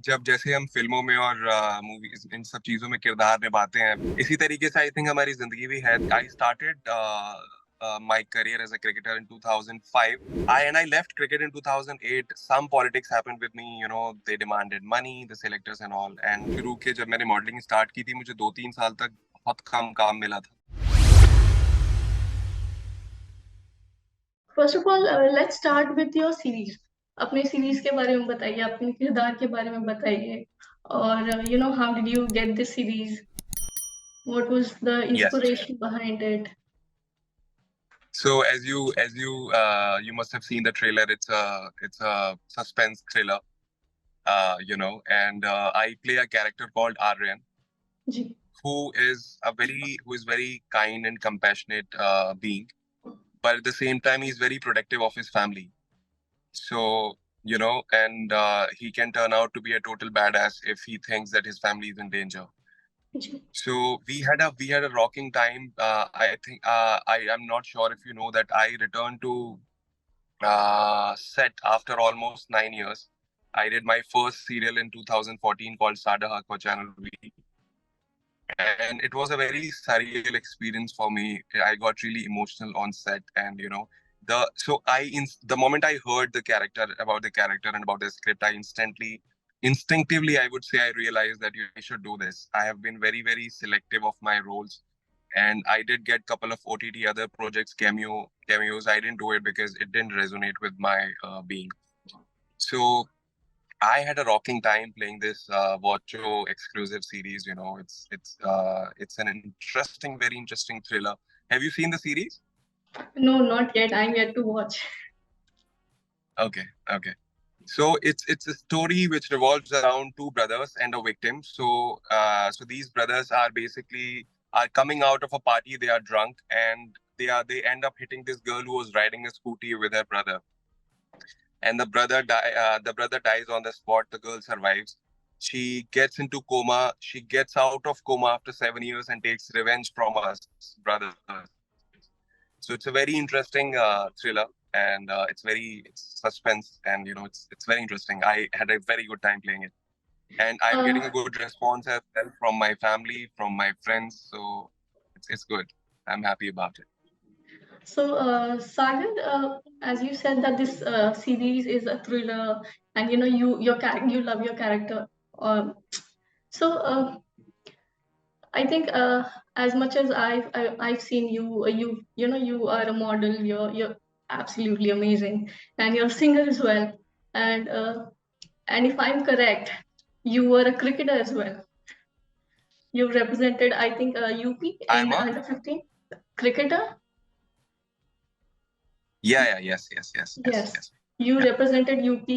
जब जैसे हम फिल्मों में और मूवीज इन सब चीजों में किरदार निभाते हैं, इसी तरीके से आई थिंक हमारी जिंदगी भी है। I started my career as a cricketer in 2005. I left cricket in 2008. Some politics happened with me, you know, they demanded money, the selectors and all. And शुरू के जब मैंने मॉडलिंग स्टार्ट की थी, मुझे 2-3 साल तक बहुत कम काम मिला था। First of all let's start with your series. अपने सीरीज के बारे में बताइए, अपने किरदार के बारे में बताइए, और you know how did you get this series, what was the Yes. Inspiration behind it. So as you must have seen the trailer. It's a suspense thriller, you know, and I play a character called Aryan, ji who is very kind and compassionate being, but at the same time he's very protective of his family. So you know, and he can turn out to be a total badass if he thinks that his family is in danger. जी So we had a rocking time. I think I'm not sure if you know that I returned to set after almost 9 years. I did my first serial in 2014 called Sada for Channel V, and it was a very surreal experience for me. I got really emotional on set, and you know, the moment I heard the character and about the script, instinctively, I would say, I realized that I should do this. I have been very, very selective of my roles, and I did get couple of OTT other projects, cameos. I didn't do it because it didn't resonate with my being. So I had a rocking time playing this Watcho exclusive series. You know, it's an interesting, very interesting thriller. Have you seen the series? No not yet, I am yet to watch. Okay, okay. So it's a story which revolves around two brothers and a victim. So these brothers are basically are coming out of a party. They are drunk, and they end up hitting this girl who was riding a scooty with her brother. And the brother dies on the spot. The girl survives. She gets into coma. She gets out of coma after 7 years and takes revenge from us brothers. So it's a very interesting thriller, and it's suspense, and you know, it's very interesting. I had a very good time playing it, and I'm getting a good response as well from my family, from my friends. So it's good. I'm happy about it. So, Sagar, as you said that this series is a thriller, and you know you love your character. Um, so, I think as much as I've seen you, you know you are a model. You're absolutely amazing, and you're a singer as well. And and if I'm correct, you were a cricketer as well. You represented, I think, UP I'm in a under 15 cricketer. yeah, yes, yes, yes, yes, Yes, yes. you Yeah, represented UP.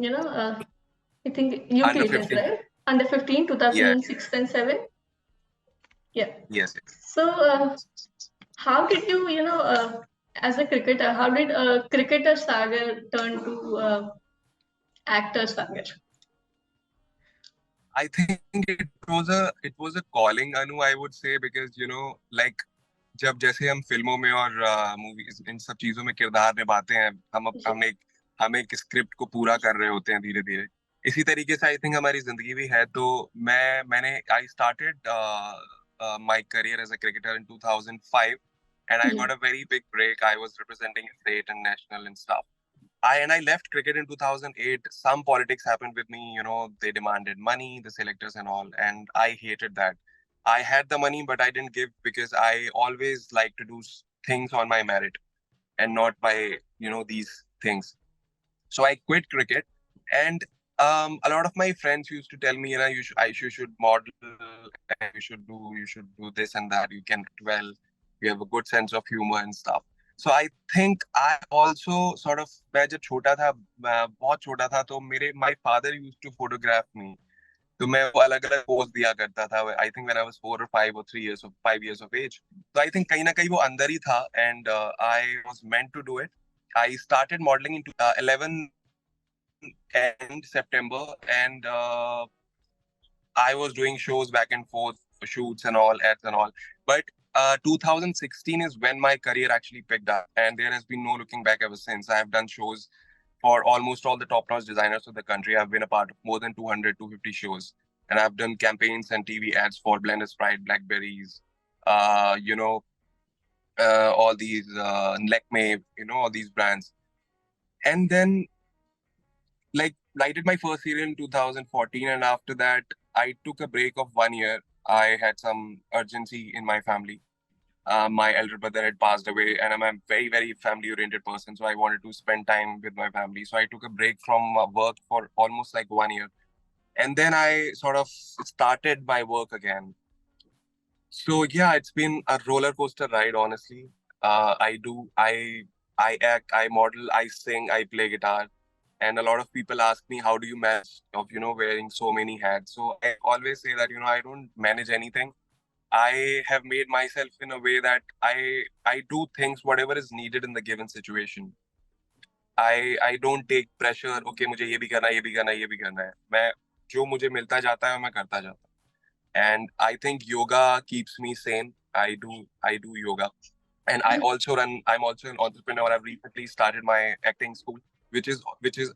You know, I think UP under it is 15. right. Under 15, Yeah, 2006 and 7. Yeah. yes. So, how did you, you know, as a cricketer, how did cricketer Sagar turn to actor Sagar? I think it was a calling, Anu. I would say, because you know, like जब जैसे हम फिल्मों में और movies इन सब चीजों में किरदार निभाते हैं, हम एक स्क्रिप्ट को पूरा कर रहे होते हैं धीरे धीरे। इसी तरीके से आई थिंक हमारी जिंदगी भी है। तो मैंने I started my career as a cricketer in 2005, and I got जी a very big break. I was representing state and national and stuff. I left cricket in 2008. Some politics happened with me, you know, they demanded money, the selectors and all, and I hated that. I had the money, but I didn't give because I always like to do things on my merit and not by, you know, these things. So I quit cricket, and a lot of my friends used to tell me, you know, you should model, and you should do this and that. You can act well. You have a good sense of humor and stuff. So I think I also sort of मैं जब छोटा था, बहुत छोटा था, तो मेरे my father used to photograph me. तो मैं वो अलग अलग पोज दिया करता था। I think when I was 4 or 5 or 3 years of 5 years of age. तो आई थिंक कहीं ना कहीं वो अंदर ही था, and I was meant to do it. I started modeling in 11 end September, and I was doing shows back and forth for shoots and all, ads and all. But 2016 is when my career actually picked up, and there has been no looking back ever since. I have done shows for almost all the top-notch designers of the country. I've been a part of more than 200, 250 shows. And I've done campaigns and TV ads for Blender Sprite, Blackberries, uh, you know, all these Lakme, all these brands. And then, like, I did my first serial in 2014, and after that, I took a break of 1 year. I had some urgency in my family. My elder brother had passed away, and I'm a very, very family-oriented person, so I wanted to spend time with my family. So I took a break from work for almost like 1 year, and then I sort of started my work again. So yeah, it's been a roller coaster ride, honestly. I act, I model, I sing, I play guitar, and a lot of people ask me, how do you manage of wearing so many hats? So I always say that I don't manage anything. I have made myself in a way that I do things whatever is needed in the given situation. I don't take pressure. Okay, मुझे ये भी करना है, ये भी करना है, ये भी करना है. मैं जो मुझे मिलता जाता है मैं करता जाता हूँ. And I think yoga keeps me sane. I do yoga, and I'm also an entrepreneur. I've recently started my acting school, which is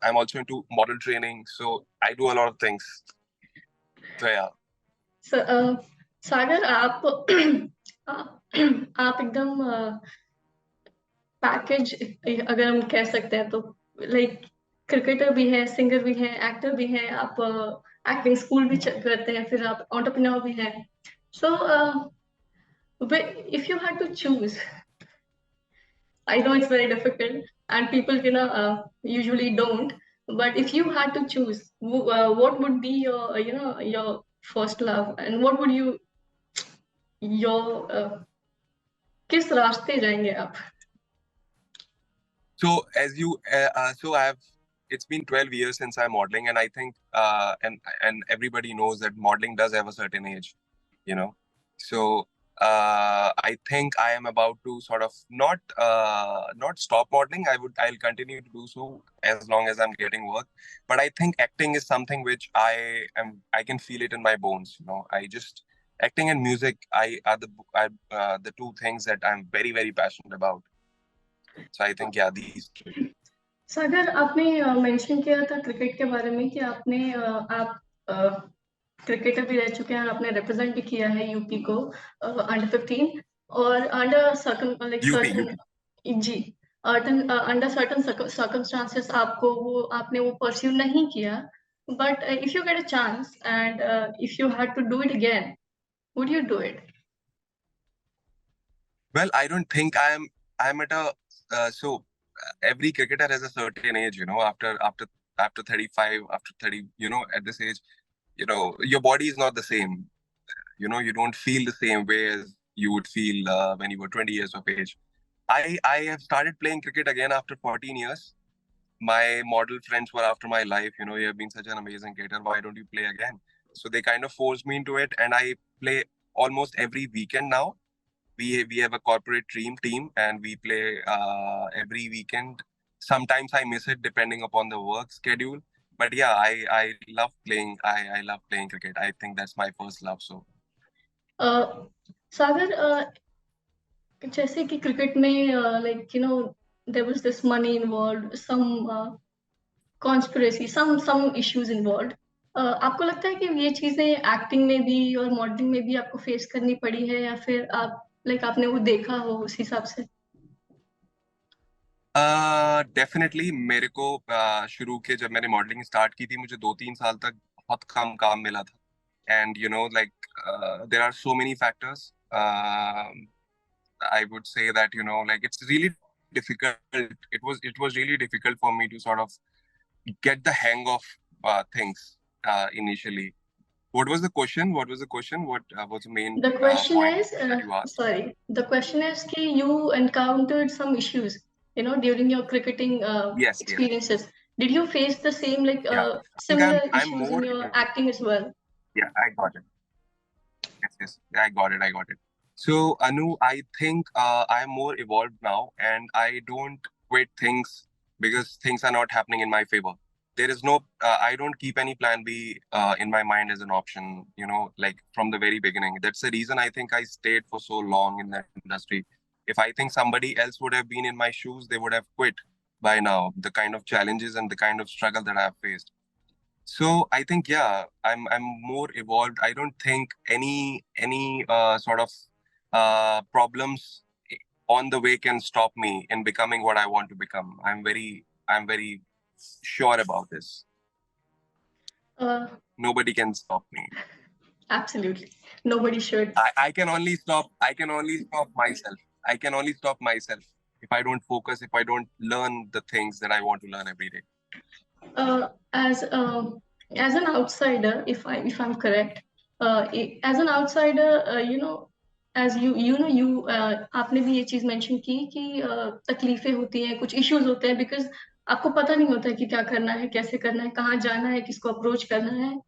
I'm also into model training. So I do a lot of things. So yeah. सागर आप आप एकदम package अगर हम कह सकते हैं तो like cricketer भी है, सिंगर भी है, एक्टर भी है, आप एक्टिंग स्कूल भी करते हैं, फिर आप एंटरप्रेन्योर भी हैं. So if you had to choose, I know it's very difficult, and people, usually don't. But if you had to choose, what would be your, your first love, and what would you, your, किस रास्ते जाएंगे आप? So as you, so I've, it's been 12 years since I'm modeling, and I think, and everybody knows that modeling does have a certain age, you know. So I think I am about to sort of not stop modeling. I'll continue to do so as long as I'm getting work. But I think acting is something which I can feel it in my bones. I just acting and music the two things that I'm very, very passionate about. So I think, yeah, these two. सागर, आपने mention किया था cricket के बारे में कि आप cricketer भी रह चुके हैं और आपने रिप्रेजेंट भी किया है यूपी को अंडर 15 और under circum like UP certain. जी, अंडर सर्टन सर्कमस्टांसेस आपने वो परस्यू नहीं किया. But if you get a chance and if you had to do it again, would you do it? Well, I don't think I'm at a so every cricketer has a certain age, after 35, after 30, at this age, your body is not the same. You don't feel the same way as you would feel when you were 20 years of age. I have started playing cricket again after 14 years. My model friends were after my life, you have been such an amazing cricketer. Why don't you play again? So they kind of forced me into it, and I play almost every weekend now. We have a corporate team, and we play every weekend. Sometimes I miss it depending upon the work schedule, but yeah, I love playing. I love playing cricket. I think that's my first love. So Sagar, जैसे कि cricket में like there was this money involved, some conspiracy, some issues involved. आपको लगता है कि ये चीजें acting में भी और मॉडलिंग में भी आपको फेस करनी पड़ी है, या फिर आप आपने वो देखा हो उस हिसाब से? डेफिनेटली मेरे को शुरू के जब मैंने मॉडलिंग स्टार्ट की थी, मुझे 2-3 साल तक बहुत कम काम मिला था. And like there are so many factors. I would say that like it's really difficult. It was really difficult for me to sort of get the hang of things initially. What was the question? What was the question? What was the main The question point is, that you asked? sorry, the question is कि you encountered some issues, during your cricketing Yes, yes, experiences. Did you face the same yeah. I think similar I'm issues in more. your acting as well? Yeah, I got it. Yes, yes, yeah, I got it. I got it. So, Anu, I think I'm more evolved now, and I don't quit things because things are not happening in my favor. There is no, I don't keep any plan B in my mind as an option, like from the very beginning. That's the reason I think I stayed for so long in that industry. If I think somebody else would have been in my shoes, they would have quit. by now, the kind of challenges and the kind of struggle that I've faced. So I think, yeah, I'm more evolved. I don't think any sort of problems on the way can stop me in becoming what I want to become. I'm very sure about this. Uh, Nobody can stop me. Absolutely, nobody should. I can only stop myself. I can only stop myself if I don't focus, if I don't learn the things that I want to learn every day. uh, as as an outsider, if I'm correct, as an outsider, as you आपने भी ये चीज mention की कि तकलीफें होती हैं, कुछ इश्यूज होते हैं, बिकॉज आपको पता नहीं होता है कि क्या करना है, कैसे करना है, कहाँ जाना है, किसको अप्रोच करना है.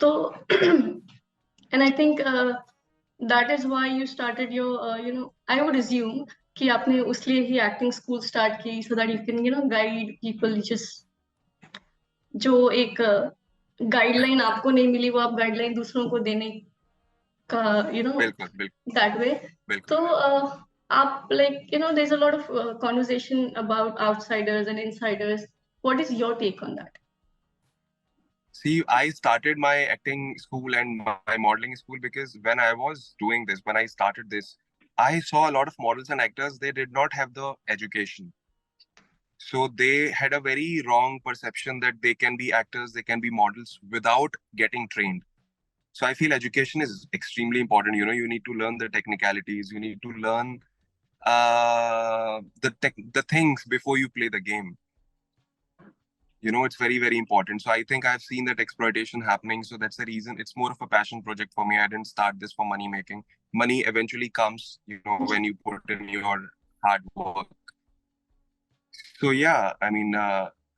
तो and I think that is why you started your I would assume कि आपने उसलिए ही एक्टिंग स्कूल स्टार्ट की, so that you can guide people, just जो एक गाइडलाइन आपको नहीं मिली वो आप गाइडलाइन दूसरों को देने का, बिल्कुल बिल्कुल दैट वे. बिल्कुल. तो आप like there's a lot of conversation about outsiders and insiders. What is your take on that? See, I started my acting school and my modeling school because when I was doing this, when I started this, I saw a lot of models and actors, they did not have the education. So they had a very wrong perception that they can be actors, they can be models without getting trained. So I feel education is extremely important. You need to learn the technicalities, you need to learn the things before you play the game. It's very, very important. So I think I've seen that exploitation happening. So that's the reason it's more of a passion project for me. I didn't start this for money making. Money eventually comes, when you put in your hard work. So yeah, I mean,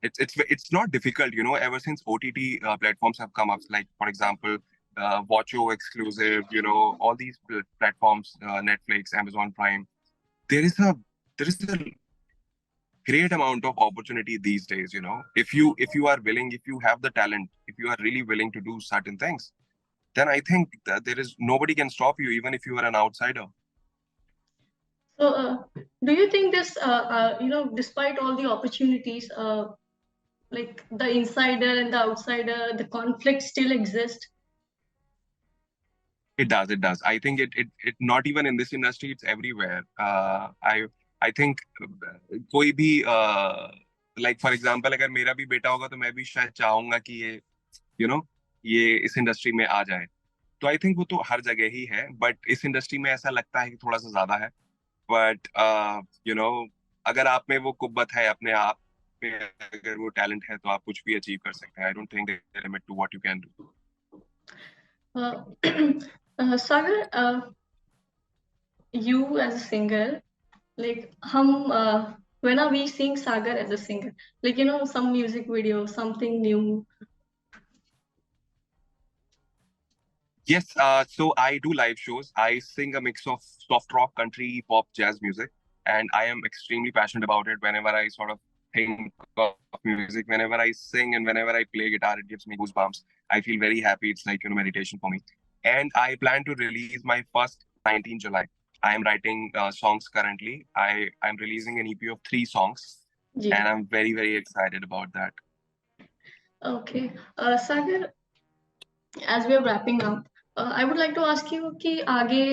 it's not difficult, ever since OTT platforms have come up, like for example, Watcho exclusive, all these platforms, Netflix, Amazon Prime. There is a there is a great amount of opportunity these days. If you are willing, if you have the talent, if you are really willing to do certain things, then I think that there is nobody can stop you, even if you are an outsider. So do you think this despite all the opportunities, like the insider and the outsider, the conflict still exists? It does. I think it not even in this industry, it's everywhere. I think कोई भी like for example, अगर मेरा भी बेटा होगा तो मैं भी शायद चाहूंगा कि you know ये इस इंडस्ट्री में आ जाए. तो आई थिंक वो तो हर जगह ही है, बट इस इंडस्ट्री में ऐसा लगता है कि थोड़ा सा ज्यादा है. बट यू नो अगर आप में वो कुव्वत है, अपने आप में अगर वो टैलेंट है, तो आप कुछ भी अचीव कर सकते हैं. I don't think limit to what you can do. uh, Sagar, you as a singer, like when are we seeing Sagar as a singer, like some music video, something new? Yes, so I do live shows. I sing a mix of soft rock, country, pop, jazz music, and I am extremely passionate about it. Whenever I sort of think of music, whenever I sing and whenever I play guitar, it gives me goosebumps. I feel very happy. It's like, meditation for me. And I plan to release my first 19 July. I am writing songs currently. I'm releasing an EP of 3 songs, जी. and I'm very, very excited about that. Okay, Sagar, as we are wrapping up, I would like to ask you कि आगे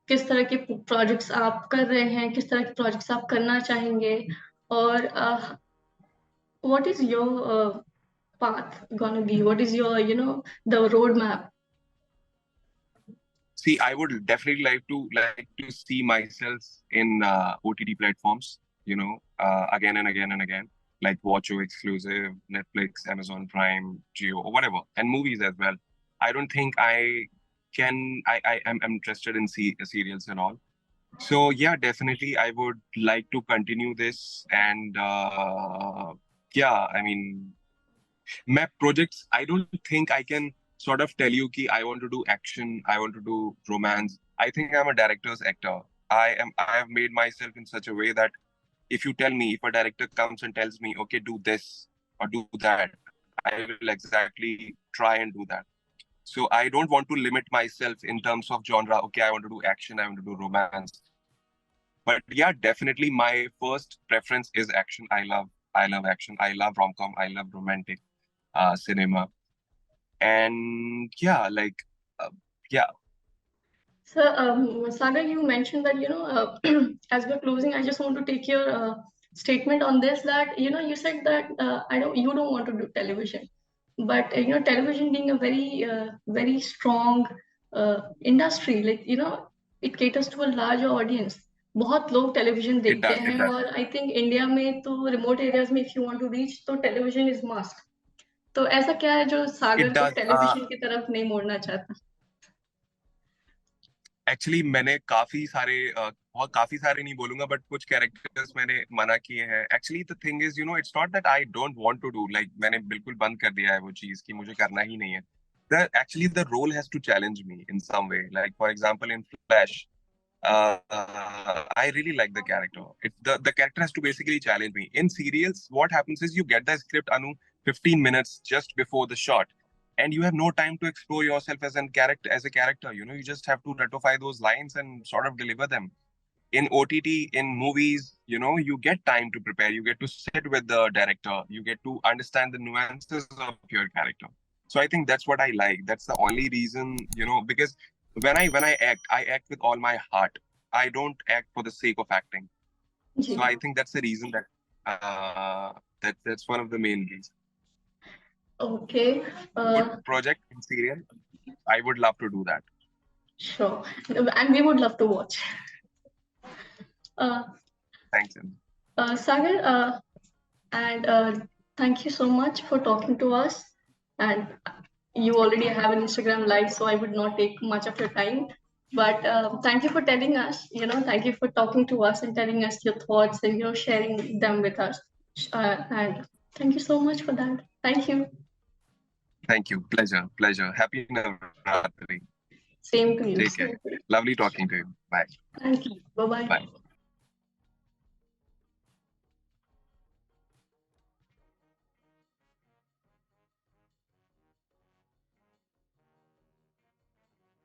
किस तरह के projects आप कर रहे हैं, किस तरह के प्रोजेक्ट्स आप करना चाहेंगे, और what is your path gonna be? What is your, the roadmap? See, I would definitely like to see myself in OTT platforms, again and again and again, like Watcho exclusive, Netflix, Amazon Prime, Geo, or whatever, and movies as well. I don't think I can. I am interested in serials and all. So yeah, definitely, I would like to continue this, and yeah, I mean, map projects, I don't think I can sort of tell you ki I want to do action, I want to do romance. I think I'm a director's actor. I have made myself in such a way that if you tell me, if a director comes and tells me, okay, do this or do that, I will exactly try and do that. So I don't want to limit myself in terms of genre. Okay, I want to do action, I want to do romance. But yeah, definitely my first preference is action. I love action. I love rom-com. I love romantic cinema. And yeah, like uh, yeah, So, Sagar, you mentioned that, as we're closing, I just want to take your statement on this, that, you said that you don't want to do television, but, television being a very strong industry, like, it caters to a larger audience. बहुत लोग television it देखते does. It हैं, does. और I think India में तो remote areas में if you want to reach तो television is must. तो ऐसा क्या है जो It सागर को does. टेलीविजन की तरफ नहीं मोड़ना चाहता? एक्चुअली मैंने काफी सारे बहुत काफी सारे नहीं बोलूंगा, बट कुछ कैरेक्टर्स मैंने मना किए हैं. Actually the thing is, it's not that I don't want to do, like मैंने बिल्कुल बंद कर दिया है वो चीज कि मुझे करना ही नहीं है. The actually the role has to challenge me in some way, like for example in flash. I really like the character. The character has to basically challenge me. In serials, what happens is you get the script, Anu, 15 minutes just before the shot, and you have no time to explore yourself as a character. As a character, you just have to ratify those lines and sort of deliver them. In OTT, in movies, you get time to prepare. You get to sit with the director. You get to understand the nuances of your character. So I think that's what I like. That's the only reason, because when I act with all my heart. I don't act for the sake of acting. So जी. I think that's the reason that's one of the main reasons. Okay. Good uh, project in serial. I would love to do that. sure, and we would love to watch. uh, Thanks. Em. Sagar, and thank you so much for talking to us. And you already have an Instagram live, so I would not take much of your time. But thank you for telling us, thank you for talking to us and telling us your thoughts and, sharing them with us. And thank you so much for that. Thank you. Thank you. Pleasure. Pleasure. Happy Navratri. Same to Take you. care. Same to you. Lovely talking to you. Bye. Thank you. Bye bye. Bye.